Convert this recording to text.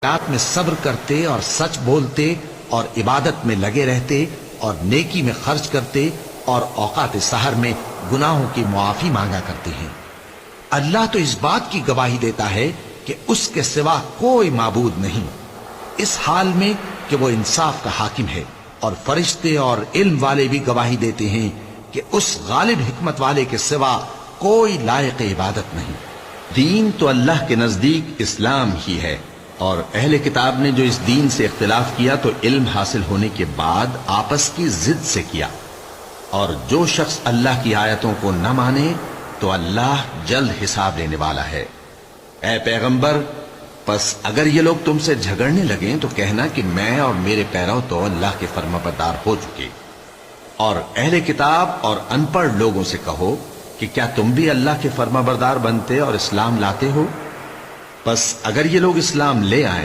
رات میں صبر کرتے اور سچ بولتے اور عبادت میں لگے رہتے اور نیکی میں خرچ کرتے اور اوقات سحر میں گناہوں کی معافی مانگا کرتے ہیں۔ اللہ تو اس بات کی گواہی دیتا ہے کہ اس کے سوا کوئی معبود نہیں، اس حال میں کہ وہ انصاف کا حاکم ہے، اور فرشتے اور علم والے بھی گواہی دیتے ہیں کہ اس غالب حکمت والے کے سوا کوئی لائق عبادت نہیں۔ دین تو اللہ کے نزدیک اسلام ہی ہے، اور اہل کتاب نے جو اس دین سے اختلاف کیا تو علم حاصل ہونے کے بعد آپس کی ضد سے کیا، اور جو شخص اللہ کی آیتوں کو نہ مانے تو اللہ جلد حساب لینے والا ہے۔ اے پیغمبر، پس اگر یہ لوگ تم سے جھگڑنے لگیں تو کہنا کہ میں اور میرے پیرو تو اللہ کے فرمانبردار ہو چکے، اور اہل کتاب اور ان پڑھ لوگوں سے کہو کہ کیا تم بھی اللہ کے فرمانبردار بنتے اور اسلام لاتے ہو؟ پس اگر یہ لوگ اسلام لے آئیں